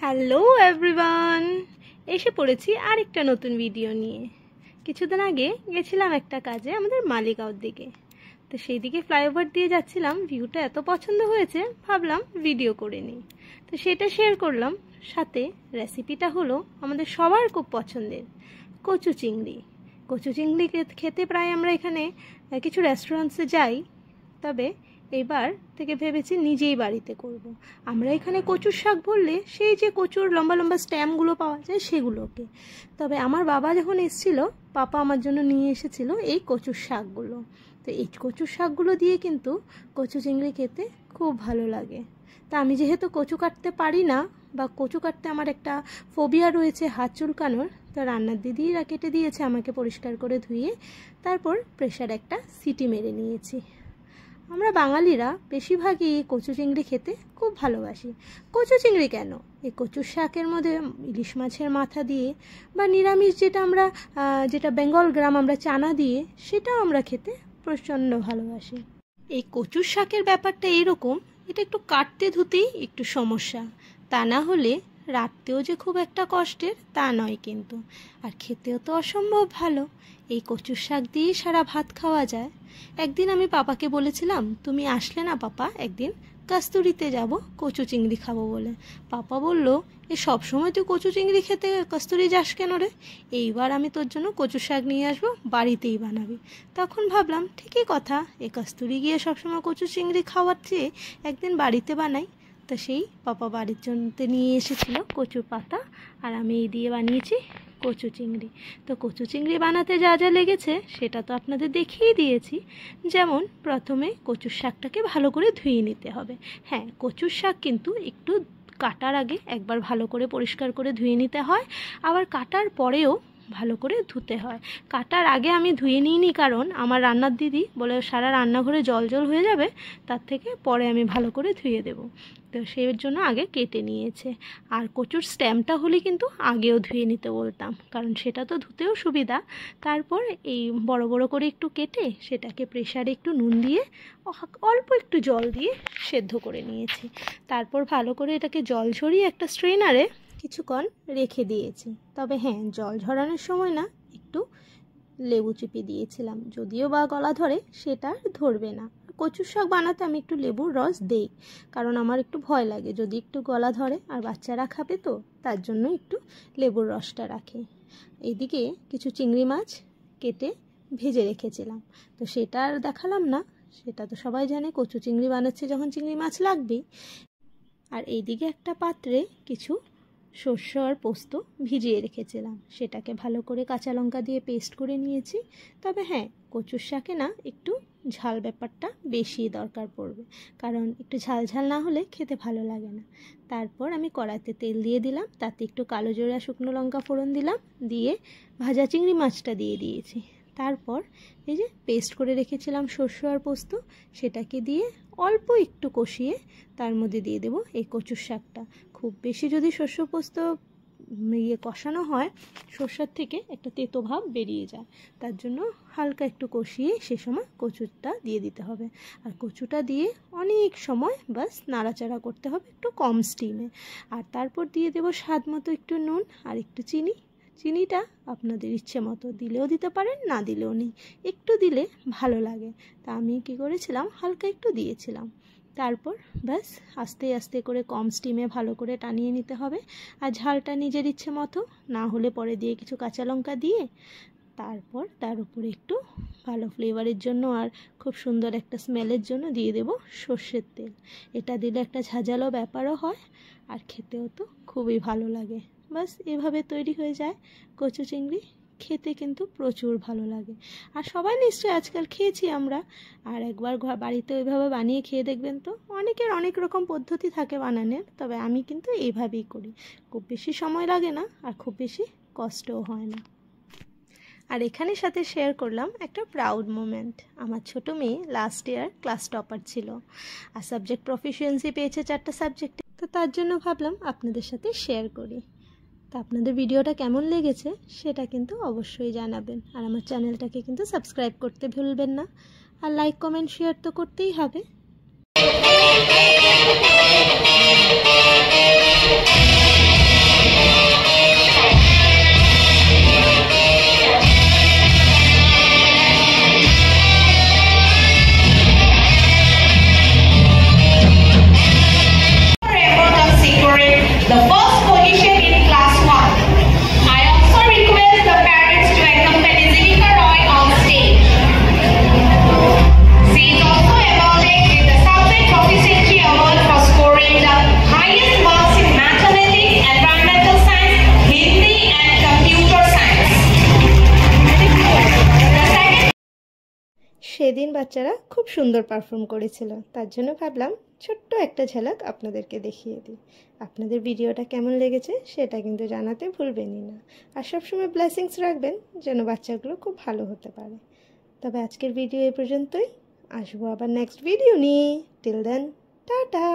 Hello everyone, এসে পড়েছি আরেকটা নতুন ভিডিও নিয়ে। কিছুদিন আগে গেছিলাম একটা কাজে আমাদের মালিগাঁওর দিকে। তো সেই দিকে ফ্লাইওভার দিয়ে যাচ্ছিলাম, ভিউটা এত পছন্দ হয়েছে ভাবলাম ভিডিও করে নিই। তো সেটা শেয়ার করলাম, সাথে রেসিপিটা হলো আমাদের সবার খুব পছন্দের কচু চিংড়ি। কচু চিংড়ি খেতে প্রায় আমরা এখানে কিছু রেস্টুরেন্টসে যাই, তবে এবার থেকে ভেবেছি নিজেই বাড়িতে করব। আমরা এখানে কচুর শাক বললে সেই যে কচুর লম্বা লম্বা স্ট্যাম্পগুলো পাওয়া যায় সেগুলোকে, তবে আমার বাবা যখন এসেছিল পাপা আমার জন্য নিয়ে এসেছিল এই কচুর শাকগুলো। তো এই কচুর শাকগুলো দিয়ে কিন্তু কচু চিংড়ি খেতে খুব ভালো লাগে। তা আমি যেহেতু কচু কাটতে পারি না, বা কচু কাটতে আমার একটা ফোবিয়া রয়েছে হাত চুলকানোর, তো রান্নার দিদিরা কেটে দিয়েছে আমাকে পরিষ্কার করে ধুয়ে। তারপর প্রেশার একটা সিটি মেরে নিয়েছি। আমরা বাঙালিরা বেশিরভাগই কচু চিংড়ি খেতে খুব ভালোবাসি। কচু চিংড়ি কেন, এই কচুর শাকের মধ্যে ইলিশ মাছের মাথা দিয়ে বা নিরামিষ যেটা বেঙ্গল গ্রাম আমরা চানা দিয়ে, সেটাও আমরা খেতে প্রচণ্ড ভালোবাসি। এই কচুর শাকের ব্যাপারটা এইরকম, এটা একটু কাটতে ধুতেই একটু সমস্যা, তা না হলে রাখতেও যে খুব একটা কষ্টের তা নয় কিন্তু, আর খেতেও তো অসম্ভব ভালো। এই কচুর শাক দিয়েই সারা ভাত খাওয়া যায়। একদিন আমি পাপাকে বলেছিলাম, তুমি আসলে না পাপা, একদিন কস্তুরিতে যাব কচু চিংড়ি খাবো বলে। পাপা বলল, এ সবসময় তুই কচু চিংড়ি খেতে কস্তুরি যাস কেন রে? এইবার আমি তোর জন্য কচু শাক নিয়ে আসবো, বাড়িতেই বানাবি। তখন ভাবলাম ঠিকই কথা, এ কস্তুরি গিয়ে সবসময় কচু চিংড়ি খাওয়ার চেয়ে একদিন বাড়িতে বানাই। তো সেই পাপা বাড়ির জন্য নিয়ে এসেছিল কচু পাতা, আর আমি এই দিয়ে বানিয়েছি কচু চিংড়ি। তো কচু চিংড়ি বানাতে যা যা লেগেছে সেটা তো আপনাদের দেখিয়ে দিয়েছি। যেমন প্রথমে কচুর শাকটাকে ভালো করে ধুয়ে নিতে হবে। হ্যাঁ, কচুর শাক কিন্তু একটু কাটার আগে একবার ভালো করে পরিষ্কার করে ধুয়ে নিতে হয়, আবার কাটার পরেও ভালো করে ধুতে হয়। কাটার আগে আমি ধুয়ে নিইনি, কারণ আমার রান্নার দিদি বলে সারা রান্নাঘরে জল জল হয়ে যাবে, তার থেকে পরে আমি ভালো করে ধুয়ে দেব। তো সেই জন্য আগে কেটে নিয়েছে। আর কচুর স্ট্যাম্পটা হলে কিন্তু আগেও ধুয়ে নিতে বলতাম, কারণ সেটা তো ধুতেও সুবিধা। তারপর এই বড় বড় করে একটু কেটে সেটাকে প্রেসারে একটু নুন দিয়ে অল্প একটু জল দিয়ে সেদ্ধ করে নিয়েছি। তারপর ভালো করে এটাকে জল ঝরিয়ে একটা স্ট্রেনারে কিছুক্ষণ রেখে দিয়েছি। তবে হ্যাঁ, জল ঝরানোর সময় না একটু লেবু চিপে দিয়েছিলাম, যদিও বা গলা ধরে সেটা ধরবে না। কচুর শাক বানাতে আমি একটু লেবুর রস দেই, কারণ আমার একটু ভয় লাগে যদি একটু গলা ধরে, আর বাচ্চারা খাবে তো, তার জন্য একটু লেবুর রসটা রাখি। এইদিকে কিছু চিংড়ি মাছ কেটে ভেজে রেখেছিলাম, তো সেটা আর দেখালাম না, সেটা তো সবাই জানে কচু চিংড়ি বানাচ্ছে যখন চিংড়ি মাছ লাগবেই। আর এইদিকে একটা পাত্রে কিছু সর্ষে আর পোস্ত ভিজিয়ে রেখেছিলাম, সেটাকে ভালো করে কাঁচা লঙ্কা দিয়ে পেস্ট করে নিয়েছি। তবে হ্যাঁ, কচুর শাকে না একটু ঝাল ব্যাপারটা বেশি দরকার পড়বে, কারণ একটু ঝাল ঝাল না হলে খেতে ভালো লাগে না। তারপর আমি কড়াইতে তেল দিয়ে দিলাম, তাতে একটু কালো জিরা শুকনো লঙ্কা ফোড়ন দিলাম, দিয়ে ভাজা চিংড়ি মাছটা দিয়ে দিয়েছি। তারপর এই যে পেস্ট করে রেখেছিলাম সর্ষে আর পোস্ত, সেটাকে দিয়ে অল্প একটু কষিয়ে তার মধ্যে দিয়ে দেব এই কচুর শাকটা। খুব বেশি যদি শস্য পোস্ত কষানো হয়, সর্ষের থেকে একটা তেতো ভাব বেরিয়ে যায়, তার জন্য হালকা একটু কষিয়ে সে সময় কচুটা দিয়ে দিতে হবে। আর কচুটা দিয়ে অনেক সময় বাস নাড়াচাড়া করতে হবে একটু কম স্টিমে। আর তারপর দিয়ে দেব স্বাদ মতো একটু নুন আর একটু চিনি। চিনিটা আপনাদের ইচ্ছে মতো দিলেও দিতে পারেন, না দিলেও নেই, একটু দিলে ভালো লাগে। তা আমি কী করেছিলাম, হালকা একটু দিয়েছিলাম। তারপর ব্যাস আস্তে আস্তে করে কম স্টিমে ভালো করে টানিয়ে নিতে হবে। আর ঝালটা নিজের ইচ্ছে মতো, না হলে পরে দিয়ে কিছু কাঁচা লঙ্কা দিয়ে, তারপর তার উপরে একটু ভালো ফ্লেভারের জন্য আর খুব সুন্দর একটা স্মেলের জন্য দিয়ে দেব সর্ষের তেল। এটা দিলে একটা ঝাঁঝালো ব্যাপারও হয়, আর খেতেও তো খুবই ভালো লাগে। বাস এভাবে তৈরি হয়ে যায় কচু চিংড়ি। খেতে কিন্তু প্রচুর ভালো লাগে, আর সবাই নিশ্চয়ই আজকাল খেয়েছি আমরা। আর একবার বাড়িতে ওইভাবে বানিয়ে খেয়ে দেখবেন তো। অনেকের অনেক রকম পদ্ধতি থাকে বানানোর, তবে আমি কিন্তু এইভাবেই করি। খুব বেশি সময় লাগে না, আর খুব বেশি কষ্টও হয় না। আর এখানে সাথে শেয়ার করলাম একটা প্রাউড মোমেন্ট। আমার ছোট মেয়ে লাস্ট ইয়ার ক্লাস টপার ছিল, আর সাবজেক্ট প্রফিসিয়েন্সি পেয়েছে 4টা সাবজেক্টে। তো তার জন্য ভাবলাম আপনাদের সাথে শেয়ার করি। তো আপনাদের ভিডিওটা কেমন লেগেছে সেটা কিন্তু অবশ্যই জানাবেন, আর আমার চ্যানেলটাকে কিন্তু সাবস্ক্রাইব করতে ভুলবেন না, আর লাইক কমেন্ট শেয়ার তো করতেই হবে। সেদিন বাচ্চারা খুব সুন্দর পারফর্ম করেছিল, তার জন্য ভাবলাম ছোট্ট একটা ঝলক আপনাদেরকে দেখিয়ে দিই। আপনাদের ভিডিওটা কেমন লেগেছে সেটা কিন্তু জানাতে ভুলবেনই না। আর সবসময় ব্লেসিংস রাখবেন যেন বাচ্চাগুলো খুব ভালো হতে পারে। তবে আজকের ভিডিও এই পর্যন্তই, আসবো আবার নেক্সট ভিডিও নিয়ে। Till then, tata.